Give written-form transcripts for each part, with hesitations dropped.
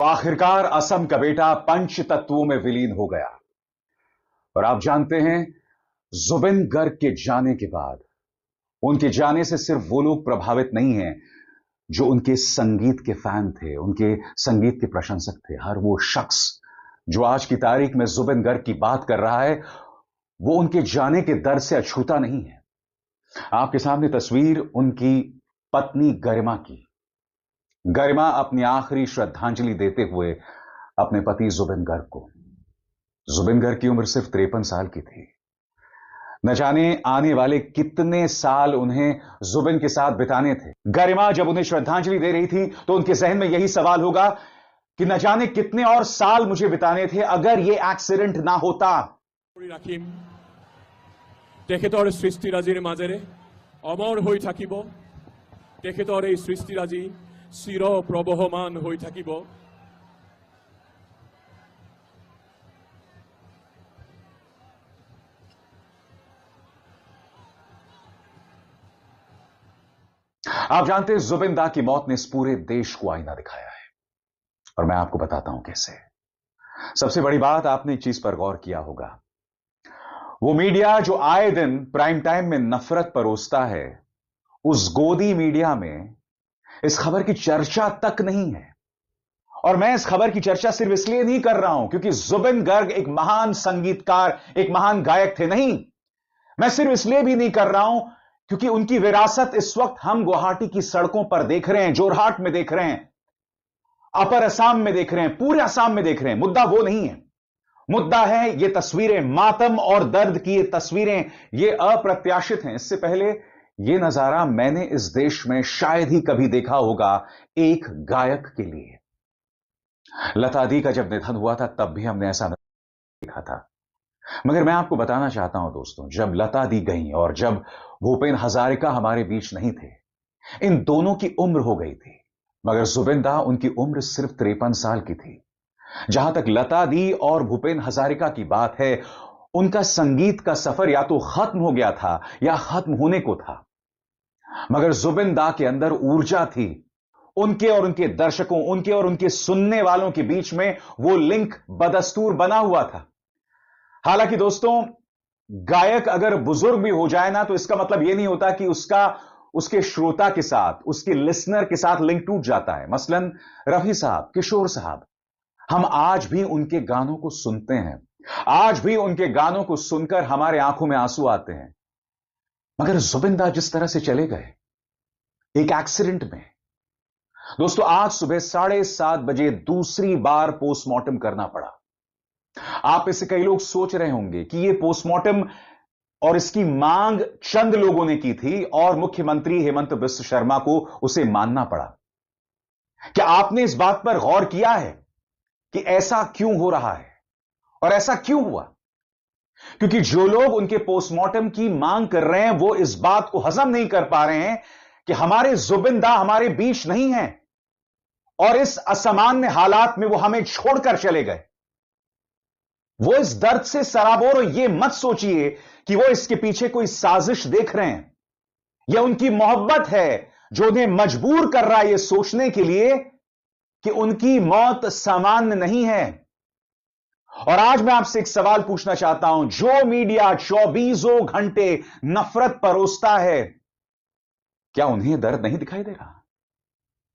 तो आखिरकार असम का बेटा पंच तत्वों में विलीन हो गया। और आप जानते हैं, जुबिन गर्ग के जाने के बाद उनके जाने से सिर्फ वो लोग प्रभावित नहीं हैं जो उनके संगीत के फैन थे, उनके संगीत के प्रशंसक थे। हर वो शख्स जो आज की तारीख में जुबिन गर्ग की बात कर रहा है, वो उनके जाने के दर्द से अछूता नहीं है। आपके सामने तस्वीर उनकी पत्नी गरिमा की। गरिमा अपनी आखिरी श्रद्धांजलि देते हुए अपने पति जुबिन गर्ग को। जुबिन गर्ग की उम्र सिर्फ 53 साल की थी। न जाने आने वाले कितने साल उन्हें जुबिन के साथ बिताने थे। गरिमा जब उन्हें श्रद्धांजलि दे रही थी तो उनके जहन में यही सवाल होगा कि न जाने कितने और साल मुझे बिताने थे अगर यह एक्सीडेंट ना होता। তেখেতৰ সৃষ্টিৰাজিৰ মাজেৰে অমৰ হৈ থাকিব, তেখেতৰ এই সৃষ্টিৰাজি চিৰ প্ৰবহমান হৈ থাকিব। आप जानते हैं, जुबिन दा की मौत ने इस पूरे देश को आईना दिखाया है, और मैं आपको बताता हूं कैसे। सबसे बड़ी बात, आपने एक चीज पर गौर किया होगा, वो मीडिया जो आए दिन प्राइम टाइम में नफरत परोसता है, उस गोदी मीडिया में इस खबर की चर्चा तक नहीं है। और मैं इस खबर की चर्चा सिर्फ इसलिए नहीं कर रहा हूं क्योंकि जुबिन गर्ग एक महान संगीतकार, एक महान गायक थे, नहीं। मैं सिर्फ इसलिए भी नहीं कर रहा हूं क्योंकि उनकी विरासत इस वक्त हम गुवाहाटी की सड़कों पर देख रहे हैं, जोरहाट में देख रहे हैं, अपर असम में देख रहे हैं, पूरे असम में देख रहे हैं। मुद्दा वो नहीं है। मुद्दा है ये तस्वीरें, मातम और दर्द की ये तस्वीरें, ये अप्रत्याशित हैं। इससे पहले ये नजारा मैंने इस देश में शायद ही कभी देखा होगा एक गायक के लिए। लता दी का जब निधन हुआ था तब भी हमने ऐसा देखा था। मगर मैं आपको बताना चाहता हूं दोस्तों, जब लता दी गई और जब भूपेन हजारिका हमारे बीच नहीं थे, इन दोनों की उम्र हो गई थी। मगर जुबिन दा, उनकी उम्र सिर्फ 53 साल की थी। जहां तक लता दी और भूपेन हजारिका की बात है, उनका संगीत का सफर या तो खत्म हो गया था या खत्म होने को था। मगर जुबिन दा के अंदर ऊर्जा थी। उनके और उनके दर्शकों, उनके और उनके सुनने वालों के बीच में वो लिंक बदस्तूर बना हुआ था। हालांकि दोस्तों, गायक अगर बुजुर्ग भी हो जाए ना, तो इसका मतलब यह नहीं होता कि उसके श्रोता के साथ, उसके लिसनर के साथ लिंक टूट जाता है। मसलन रफी साहब, किशोर साहब, हम आज भी उनके गानों को सुनते हैं, आज भी उनके गानों को सुनकर हमारे आंखों में आंसू आते हैं। मगर जुबिन दा जिस तरह से चले गए, एक एक्सीडेंट में, दोस्तों, आज सुबह 7:30 बजे दूसरी बार पोस्टमार्टम करना पड़ा। आप में से कई लोग सोच रहे होंगे कि यह पोस्टमार्टम और इसकी मांग चंद लोगों ने की थी और मुख्यमंत्री हेमंत बिस्व शर्मा को उसे मानना पड़ा। क्या आपने इस बात पर गौर किया है कि ऐसा क्यों हो रहा है और ऐसा क्यों हुआ? क्योंकि जो लोग उनके पोस्टमार्टम की मांग कर रहे हैं, वो इस बात को हजम नहीं कर पा रहे हैं कि हमारे जुबिन दा हमारे बीच नहीं है और इस असामान्य हालात में वो हमें छोड़कर चले गए। वो इस दर्द से सराबोर, और ये मत सोचिए कि वो इसके पीछे कोई साजिश देख रहे हैं। यह उनकी मोहब्बत है जो उन्हें मजबूर कर रहा है यह सोचने के लिए कि उनकी मौत सामान्य नहीं है। और आज मैं आपसे एक सवाल पूछना चाहता हूं, जो मीडिया 24 घंटे नफरत परोसता है, क्या उन्हें दर्द नहीं दिखाई दे रहा?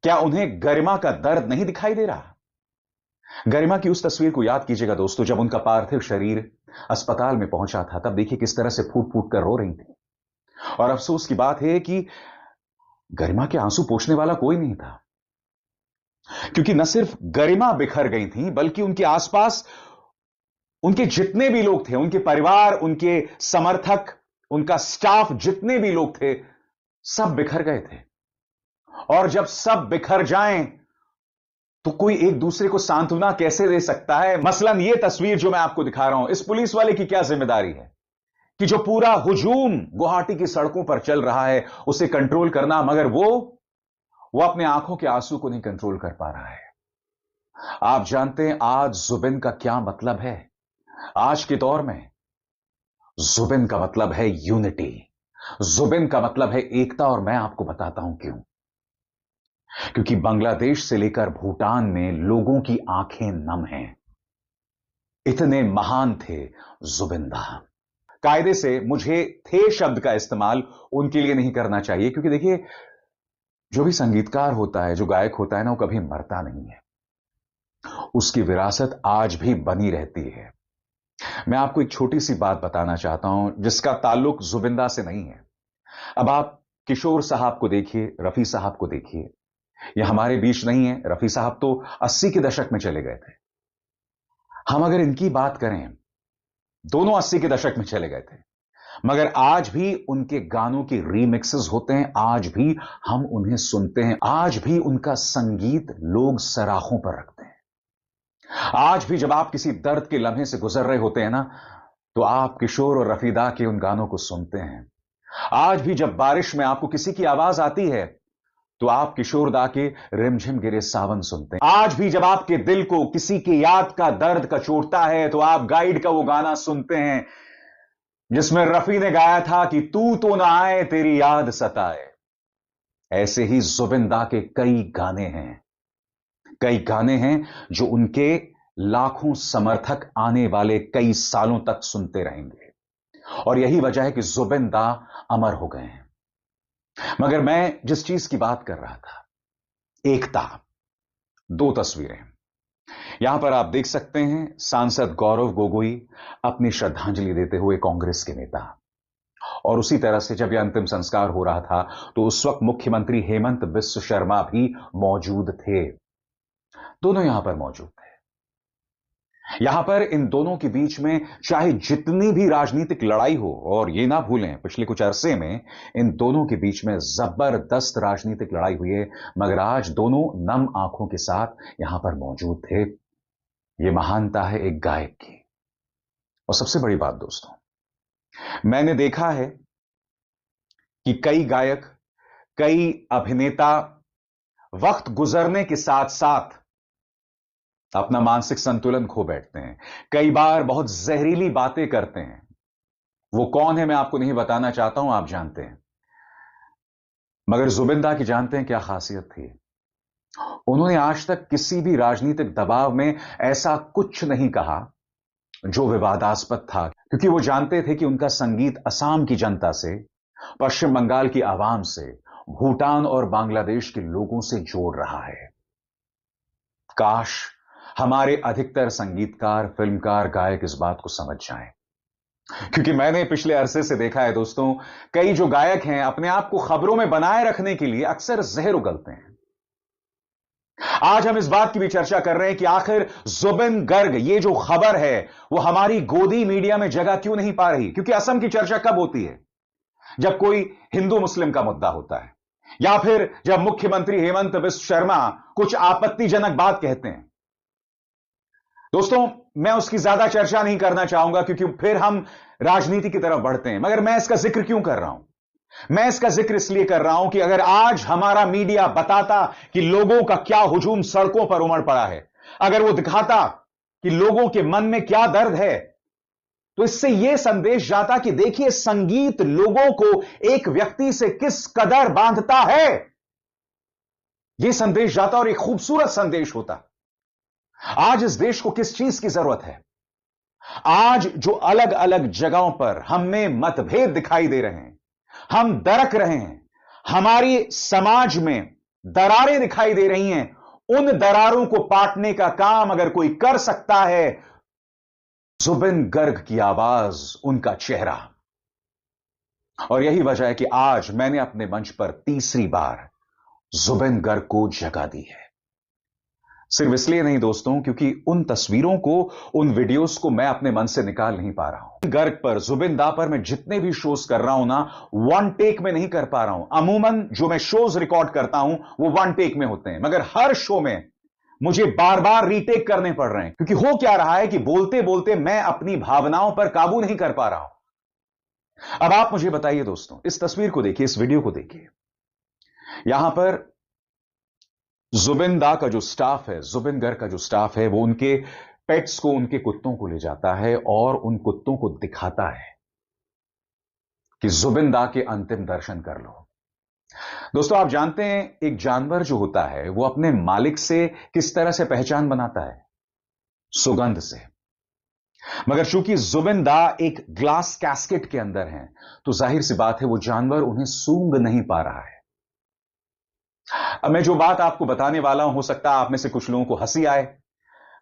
क्या उन्हें गरिमा का दर्द नहीं दिखाई दे रहा? गरिमा की उस तस्वीर को याद कीजिएगा दोस्तों, जब उनका पार्थिव शरीर अस्पताल में पहुंचा था, तब देखिए किस तरह से फूट फूट कर रो रही थी। और अफसोस की बात है कि गरिमा के आंसू पोंछने वाला कोई नहीं था, क्योंकि न सिर्फ गरिमा बिखर गई थी, बल्कि उनके आसपास उनके जितने भी लोग थे, उनके परिवार, उनके समर्थक, उनका स्टाफ, जितने भी लोग थे, सब बिखर गए थे। और जब सब बिखर जाएं तो कोई एक दूसरे को सांत्वना कैसे दे सकता है? मसलन ये तस्वीर जो मैं आपको दिखा रहा हूं, इस पुलिस वाले की क्या जिम्मेदारी है कि जो पूरा हुजूम गुवाहाटी की सड़कों पर चल रहा है उसे कंट्रोल करना, मगर वो अपने आंखों के आंसू को नहीं कंट्रोल कर पा रहा है। आप जानते हैं आज जुबिन का क्या मतलब है? आज के दौर में जुबिन का मतलब है यूनिटी, जुबिन का मतलब है एकता, और मैं आपको बताता हूं क्यों। क्योंकि बांग्लादेश से लेकर भूटान में लोगों की आंखें नम हैं। इतने महान थे जुबिंदा। कायदे से मुझे थे शब्द का इस्तेमाल उनके लिए नहीं करना चाहिए, क्योंकि देखिए, जो भी संगीतकार होता है, जो गायक होता है ना, वो कभी मरता नहीं है। उसकी विरासत आज भी बनी रहती है। मैं आपको एक छोटी सी बात बताना चाहता हूं जिसका ताल्लुक जुबिंदा से नहीं है। अब आप किशोर साहब को देखिए, रफी साहब को देखिए। ये हमारे बीच नहीं है। रफी साहब तो 80 के दशक में चले गए थे। हम अगर इनकी बात करें, दोनों 80 के दशक में चले गए थे, मगर आज भी उनके गानों की रीमिक्सेस होते हैं। आज भी हम उन्हें सुनते हैं। आज भी उनका संगीत लोग सराखों पर रखते हैं। आज भी जब आप किसी दर्द के लम्हे से गुजर रहे होते हैं ना, तो आप किशोर और रफीदा के उन गानों को सुनते हैं। आज भी जब बारिश में आपको किसी की आवाज आती है, तो आप किशोर दा के रिमझिम गिरे सावन सुनते हैं। आज भी जब आपके दिल को किसी की याद का दर्द कचोटता है, तो आप गाइड का वो गाना सुनते हैं जिसमें रफी ने गाया था कि तू तो ना आए तेरी याद सताए। ऐसे ही जुबिंदा के कई गाने हैं जो उनके लाखों समर्थक आने वाले कई सालों तक सुनते रहेंगे। और यही वजह है कि जुबिंदा अमर हो गए हैं। मगर मैं जिस चीज की बात कर रहा था, एकता। दो तस्वीरें यहां पर आप देख सकते हैं। सांसद गौरव गोगोई अपनी श्रद्धांजलि देते हुए कांग्रेस के नेता, और उसी तरह से जब यह अंतिम संस्कार हो रहा था, तो उस वक्त मुख्यमंत्री हेमंत बिस्व शर्मा भी मौजूद थे। दोनों यहां पर मौजूद थे। यहां पर इन दोनों के बीच में चाहे जितनी भी राजनीतिक लड़ाई हो, और यह ना भूलें पिछले कुछ अरसे में इन दोनों के बीच में जबरदस्त राजनीतिक लड़ाई हुई है, मगर आज दोनों नम आंखों के साथ यहां पर मौजूद थे। यह महानता है एक गायक की। और सबसे बड़ी बात दोस्तों, मैंने देखा है कि कई गायक, कई अभिनेता वक्त गुजरने के साथ साथ अपना मानसिक संतुलन खो बैठते हैं। कई बार बहुत जहरीली बातें करते हैं। वो कौन है मैं आपको नहीं बताना चाहता हूं, आप जानते हैं। मगर जुबिंदा की जानते हैं क्या खासियत थी? उन्होंने आज तक किसी भी राजनीतिक दबाव में ऐसा कुछ नहीं कहा जो विवादास्पद था, क्योंकि वो जानते थे कि उनका संगीत असम की जनता से, पश्चिम बंगाल की आवाम से, भूटान और बांग्लादेश के लोगों से जोड़ रहा है। काश हमारे अधिकतर संगीतकार, फिल्मकार, गायक इस बात को समझ जाएं। क्योंकि मैंने पिछले अरसे से देखा है दोस्तों, कई जो गायक हैं अपने आप को खबरों में बनाए रखने के लिए अक्सर जहर उगलते हैं। आज हम इस बात की भी चर्चा कर रहे हैं कि आखिर जुबिन गर्ग, ये जो खबर है, वो हमारी गोदी मीडिया में जगह क्यों नहीं पा रही? क्योंकि असम की चर्चा कब होती है? जब कोई हिंदू मुस्लिम का मुद्दा होता है, या फिर जब मुख्यमंत्री हेमंत बिस्व शर्मा कुछ आपत्तिजनक बात कहते हैं। दोस्तों, मैं उसकी ज्यादा चर्चा नहीं करना चाहूंगा, क्योंकि फिर हम राजनीति की तरफ बढ़ते हैं। मगर मैं इसका जिक्र क्यों कर रहा हूं? मैं इसका जिक्र इसलिए कर रहा हूं कि अगर आज हमारा मीडिया बताता कि लोगों का क्या हुजूम सड़कों पर उमड़ पड़ा है, अगर वो दिखाता कि लोगों के मन में क्या दर्द है, तो इससे यह संदेश जाता कि देखिए, संगीत लोगों को एक व्यक्ति से किस कदर बांधता है। यह संदेश जाता और एक खूबसूरत संदेश होता। आज इस देश को किस चीज की जरूरत है? आज जो अलग अलग जगहों पर हमें मतभेद दिखाई दे रहे हैं, हम दरक रहे हैं, हमारी समाज में दरारें दिखाई दे रही हैं, उन दरारों को पाटने का काम अगर कोई कर सकता है, जुबिन गर्ग की आवाज, उनका चेहरा। और यही वजह है कि आज मैंने अपने मंच पर तीसरी बार जुबिन गर्ग को जगह दी है। सिर्फ इसलिए नहीं दोस्तों, क्योंकि उन तस्वीरों को, उन वीडियोस को मैं अपने मन से निकाल नहीं पा रहा हूं। गर्ग पर, जुबिन दा पर मैं जितने भी शोज कर रहा हूं ना, वन टेक में नहीं कर पा रहा हूं। अमूमन जो मैं शोज रिकॉर्ड करता हूं वो वन टेक में होते हैं, मगर हर शो में मुझे बार बार रीटेक करने पड़ रहे हैं। क्योंकि हो क्या रहा है कि बोलते बोलते मैं अपनी भावनाओं पर काबू नहीं कर पा रहा हूं। अब आप मुझे बताइए दोस्तों, इस तस्वीर को देखिए, इस वीडियो को देखिए। यहां पर जुबिन दा का जो स्टाफ है, जुबिन गर्ग का जो स्टाफ है, वो उनके पेट्स को, उनके कुत्तों को ले जाता है और उन कुत्तों को दिखाता है कि जुबिन दा के अंतिम दर्शन कर लो। दोस्तों, आप जानते हैं एक जानवर जो होता है वो अपने मालिक से किस तरह से पहचान बनाता है? सुगंध से। मगर चूंकि जुबिन-दा एक ग्लास कैस्केट के अंदर हैं, तो जाहिर सी बात है वो जानवर उन्हें सूंघ नहीं पा रहा है। अब मैं जो बात आपको बताने वाला हूं, हो सकता है आप में से कुछ लोगों को हंसी आए,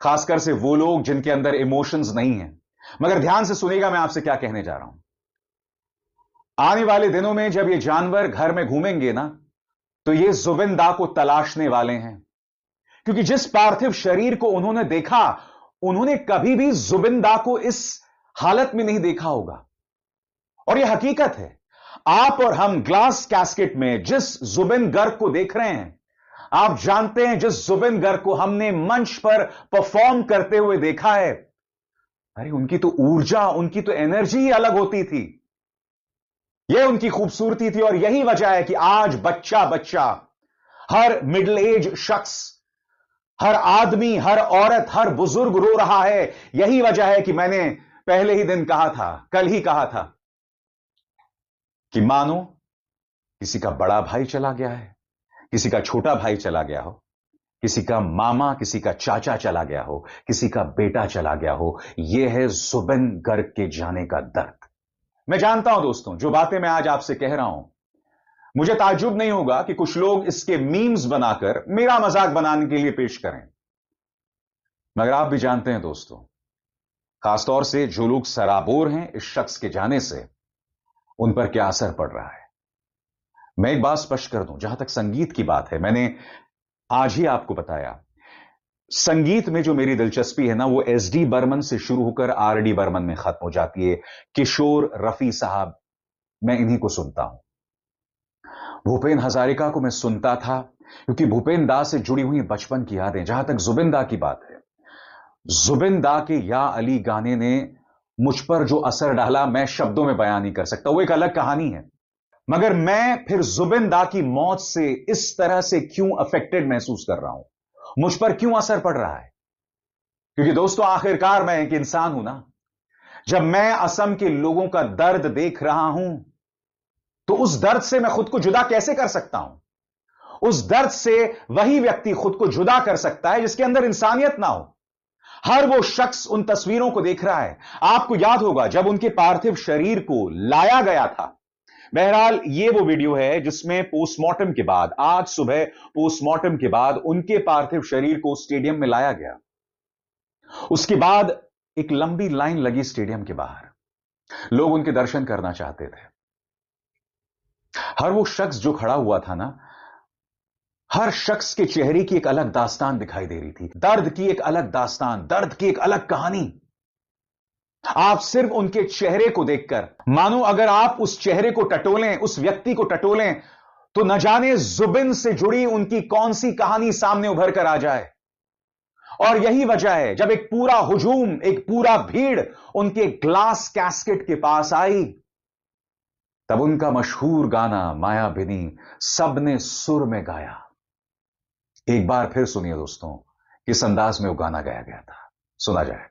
खासकर से वो लोग जिनके अंदर इमोशंस नहीं है। मगर ध्यान से सुनिएगा मैं आपसे क्या कहने जा रहा हूं। आने वाले दिनों में जब ये जानवर घर में घूमेंगे ना, तो ये जुबिन-दा को तलाशने वाले हैं, क्योंकि जिस पार्थिव शरीर को उन्होंने देखा, उन्होंने कभी भी जुबिन-दा को इस हालत में नहीं देखा होगा। और यह हकीकत है। आप और हम ग्लास कैस्केट में जिस जुबिन गर्ग को देख रहे हैं, आप जानते हैं जिस जुबिन गर्ग को हमने मंच पर परफॉर्म करते हुए देखा है, अरे उनकी तो ऊर्जा, उनकी तो एनर्जी ही अलग होती थी। यह उनकी खूबसूरती थी और यही वजह है कि आज बच्चा बच्चा, हर मिडिल एज शख्स, हर आदमी, हर औरत, हर बुजुर्ग रो रहा है। यही वजह है कि मैंने पहले ही दिन कहा था, कल ही कहा था, कि मानो किसी का बड़ा भाई चला गया है, किसी का छोटा भाई चला गया हो, किसी का मामा, किसी का चाचा चला गया हो, किसी का बेटा चला गया हो। यह है जुबिन गर्ग के जाने का दर्द। मैं जानता हूं दोस्तों, जो बातें मैं आज आपसे कह रहा हूं, मुझे ताज्जुब नहीं होगा कि कुछ लोग इसके मीम्स बनाकर मेरा मजाक बनाने के लिए पेश करें। मगर आप भी जानते हैं दोस्तों, खासतौर से जो लोग सराबोर हैं इस शख्स के जाने से, उन पर क्या असर पड़ रहा है। मैं एक बात स्पष्ट कर दूं, जहां तक संगीत की बात है, मैंने आज ही आपको बताया, संगीत में जो मेरी दिलचस्पी है ना, वो एस.डी. बर्मन से शुरू होकर आर.डी. बर्मन में खत्म हो जाती है। किशोर, रफी साहब, मैं इन्हीं को सुनता हूं। भूपेन हजारिका को मैं सुनता था, क्योंकि भूपेन दा से जुड़ी हुई बचपन की यादें। जहां तक जुबिन दा की बात है, जुबिन दा के या अली गाने ने मुझ पर जो असर डाला, मैं शब्दों में बयान नहीं कर सकता, वो एक अलग कहानी है। मगर मैं फिर जुबिन दा की मौत से इस तरह से क्यों अफेक्टेड महसूस कर रहा हूं, मुझ पर क्यों असर पड़ रहा है? क्योंकि दोस्तों, आखिरकार मैं एक इंसान हूं ना। जब मैं असम के लोगों का दर्द देख रहा हूं, तो उस दर्द से मैं खुद को जुदा कैसे कर सकता हूं? उस दर्द से वही व्यक्ति खुद को जुदा कर सकता है जिसके अंदर इंसानियत ना हो। हर वो शख्स उन तस्वीरों को देख रहा है। आपको याद होगा जब उनके पार्थिव शरीर को लाया गया था। बहरहाल, ये वो वीडियो है जिसमें पोस्टमार्टम के बाद, आज सुबह पोस्टमार्टम के बाद उनके पार्थिव शरीर को स्टेडियम में लाया गया। उसके बाद एक लंबी लाइन लगी स्टेडियम के बाहर, लोग उनके दर्शन करना चाहते थे। हर वो शख्स जो खड़ा हुआ था ना, हर शख्स के चेहरे की एक अलग दास्तान दिखाई दे रही थी। दर्द की एक अलग दास्तान, दर्द की एक अलग कहानी। आप सिर्फ उनके चेहरे को देखकर, मानो अगर आप उस चेहरे को टटोलें, उस व्यक्ति को टटोलें, तो न जाने जुबिन से जुड़ी उनकी कौन सी कहानी सामने उभर कर आ जाए। और यही वजह है, जब एक पूरा हुजूम, एक पूरा भीड़ उनके ग्लास कैस्केट के पास आई, तब उनका मशहूर गाना मायाबिनी सबने सुर में गाया। एक बार फिर सुनिए दोस्तों, किस अंदाज में वो गाना गाया गया था, सुना जाए।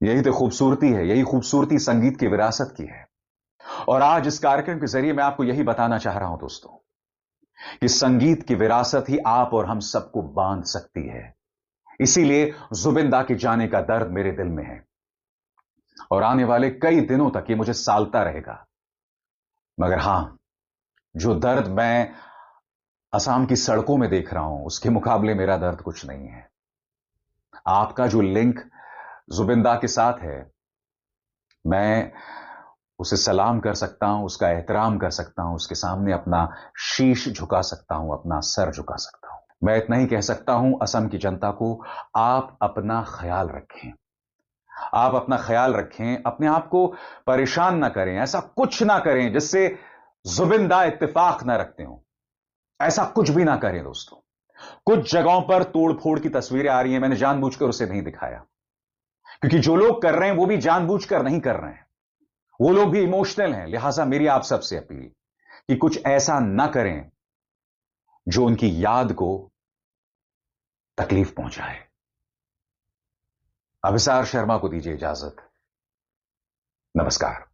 यही तो खूबसूरती है, यही खूबसूरती संगीत की विरासत की है। और आज इस कार्यक्रम के जरिए मैं आपको यही बताना चाह रहा हूं दोस्तों, कि संगीत की विरासत ही आप और हम सबको बांध सकती है। इसीलिए जुबिन दा के जाने का दर्द मेरे दिल में है और आने वाले कई दिनों तक ये मुझे सालता रहेगा। मगर हां, जो दर्द मैं असम की सड़कों में देख रहा हूं, उसके मुकाबले मेरा दर्द कुछ नहीं है। आपका जो लिंक जुबिन दा के साथ है, मैं उसे सलाम कर सकता हूं, उसका एहतराम कर सकता हूं, उसके सामने अपना शीश झुका सकता हूं, अपना सर झुका सकता हूं। मैं इतना ही कह सकता हूं असम की जनता को, आप अपना ख्याल रखें। आप अपना ख्याल रखें, अपने आप को परेशान ना करें, ऐसा कुछ ना करें जिससे जुबिन दा इत्तेफाक ना रखते हो। ऐसा कुछ भी ना करें दोस्तों। कुछ जगहों पर तोड़फोड़ की तस्वीरें आ रही हैं, मैंने जानबूझकर उसे नहीं दिखाया, क्योंकि जो लोग कर रहे हैं वो भी जानबूझकर नहीं कर रहे हैं, वो लोग भी इमोशनल हैं। लिहाजा मेरी आप सबसे अपील कि कुछ ऐसा ना करें जो उनकी याद को तकलीफ पहुंचाए। अभिसार शर्मा को दीजिए इजाजत। नमस्कार।